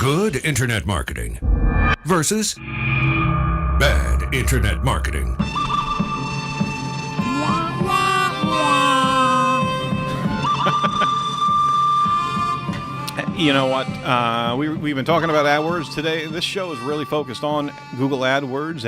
Good internet marketing versus bad internet marketing. You know what? We've been talking about AdWords today. This show is really focused on Google AdWords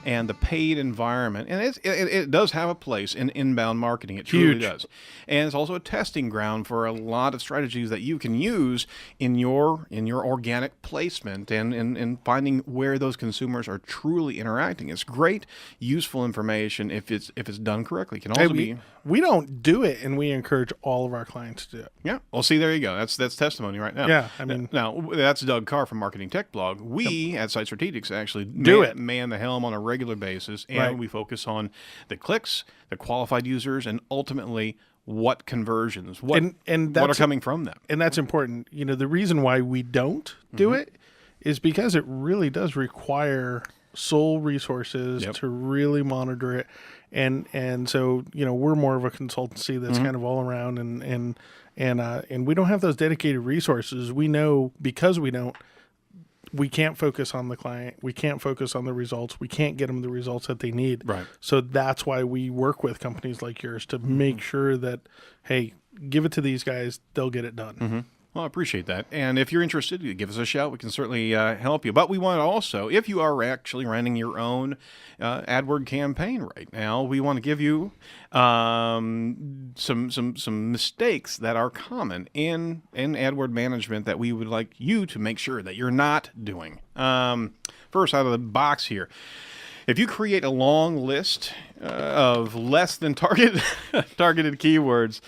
and the paid environment. And it does have a place in inbound marketing. It truly does. And it's also a testing ground for a lot of strategies that you can use in your organic placement and finding where those consumers are truly interacting. It's great, useful information if it's done correctly. It can also we don't do it, and we encourage all of our clients to do it. Yeah. Well, see, there you go. That's testimony right now. Yeah. I mean, now that's Doug Carr from Marketing Tech Blog. We at Site Strategics actually man the helm on a regular basis, and we focus on the clicks, the qualified users, and ultimately what conversions, what are coming from them. And that's important. You know, the reason why we don't do it is because it really does require sole resources to really monitor it. And so, you know, we're more of a consultancy that's kind of all around and we don't have those dedicated resources. We know because we can't focus on the client. We can't focus on the results. We can't get them the results that they need. Right. So that's why we work with companies like yours to make sure that, hey, give it to these guys. They'll get it done. Well, I appreciate that. And if you're interested, give us a shout. We can certainly help you. But we want to also, if you are actually running your own AdWord campaign right now, we want to give you some mistakes that are common in AdWord management that we would like you to make sure that you're not doing. First, out of the box here. If you create a long list of less than targeted keywords,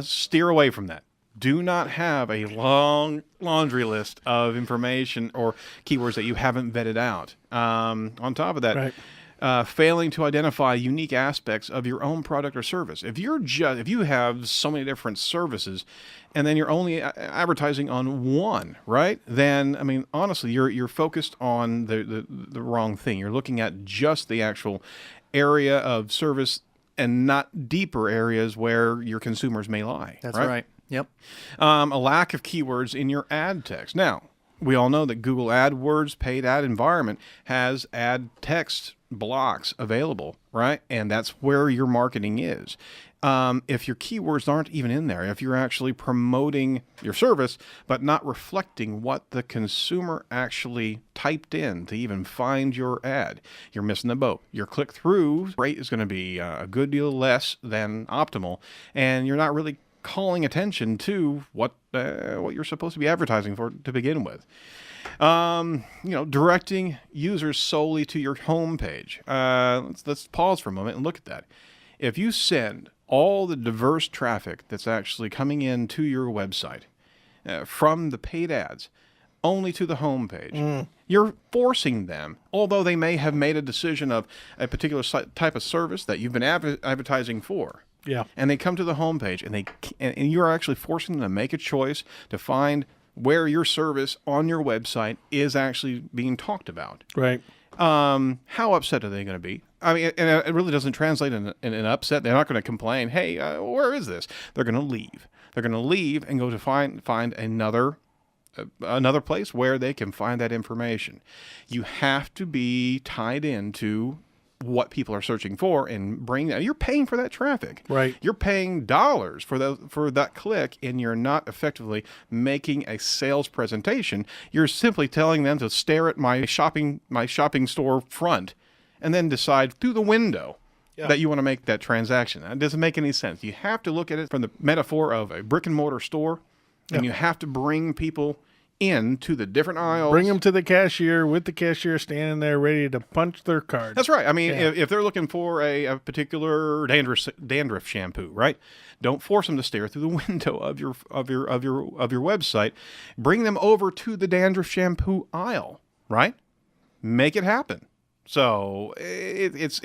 steer away from that. Do not have a long laundry list of information or keywords that you haven't vetted out. On top of that, failing to identify unique aspects of your own product or service. If you have so many different services, and then you're only advertising on one, right? Then, I mean, honestly, you're focused on the wrong thing. You're looking at just the actual area of service and not deeper areas where your consumers may lie. That's right. Yep. A lack of keywords in your ad text. Now, we all know that Google AdWords paid ad environment has ad text blocks available, right? And that's where your marketing is. If your keywords aren't even in there, if you're actually promoting your service, but not reflecting what the consumer actually typed in to even find your ad, you're missing the boat. Your click-through rate is going to be a good deal less than optimal, and you're not really calling attention to what you're supposed to be advertising for to begin with. Directing users solely to your home page. Let's pause for a moment and look at that. If you send all the diverse traffic that's actually coming in to your website from the paid ads only to the home page, you're forcing them, although they may have made a decision of a particular type of service that you've been advertising for. Yeah. And they come to the homepage, and you're actually forcing them to make a choice to find where your service on your website is actually being talked about. Right. How upset are they going to be? I mean, and it really doesn't translate in an upset. They're not going to complain, hey, where is this? They're going to leave. They're going to leave and go to find another place where they can find that information. You have to be tied into what people are searching for and bring that. You're paying for that traffic. Right. You're paying dollars for that click, and you're not effectively making a sales presentation. You're simply telling them to stare at my shopping store front and then decide through the window that you want to make that transaction. That doesn't make any sense. You have to look at it from the metaphor of a brick and mortar store, and you have to bring people into the different aisles. Bring them to the cashier with the cashier standing there ready to punch their card. That's right. I mean, if they're looking for a particular dandruff shampoo, right? Don't force them to stare through the window of your website. Bring them over to the dandruff shampoo aisle, right? Make it happen. So it's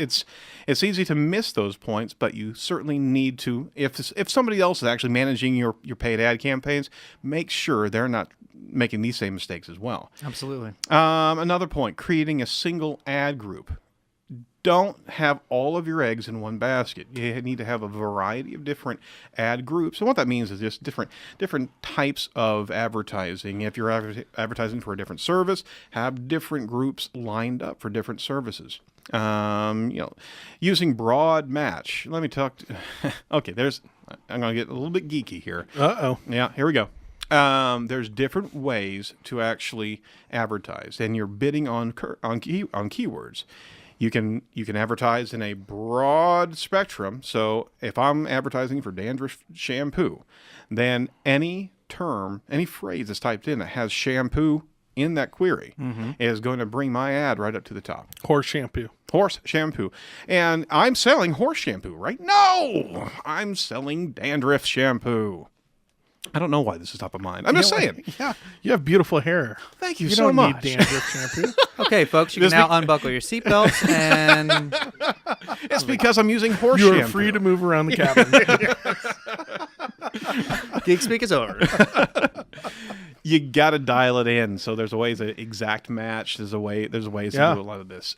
easy to miss those points, but you certainly need to. If somebody else is actually managing your paid ad campaigns, make sure they're not making these same mistakes as well. Absolutely. Another point: creating a single ad group. don't have all of your eggs in one basket. You need to have a variety of different ad groups. And what that means is just different types of advertising. If you're advertising for a different service, have different groups lined up for different services. Using broad match. Let me talk. Okay, I'm going to get a little bit geeky here. Uh-oh. Yeah, here we go. There's different ways to actually advertise, and you're bidding on keywords. You can advertise in a broad spectrum. So if I'm advertising for dandruff shampoo, then any phrase that's typed in that has shampoo in that query is going to bring my ad right up to the top. Horse shampoo. Horse shampoo. And I'm selling horse shampoo, right? No! I'm selling dandruff shampoo. I don't know why this is top of mind. I'm just saying. Yeah, you have beautiful hair. Thank you, You so don't much. need dandruff shampoo. Okay, folks, you can now unbuckle your seatbelts and It's because I'm using horse You shampoo. are free to move around the cabin. Geek Speak is over. You got to dial it in. So there's a ways to exact match. There's ways to do a lot of this.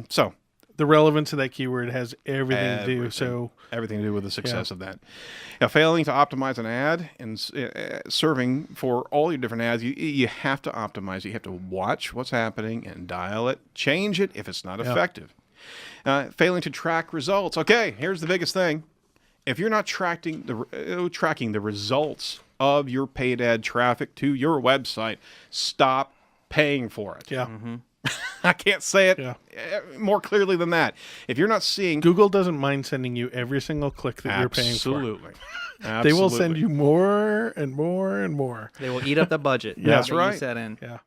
So The relevance of that keyword has everything to do. So everything to do with the success of that. Now, failing to optimize an ad and serving for all your different ads, you have to optimize. You have to watch what's happening and dial it, change it if it's not effective. Failing to track results. Okay, here's the biggest thing. If you're not tracking the results of your paid ad traffic to your website, stop paying for it. yeah. I can't say it more clearly than that. If you're not seeing... Google doesn't mind sending you every single click that you're paying for. Absolutely. They will send you more and more and more. They will eat up the budget. Yeah. That's right. You set in. Yeah.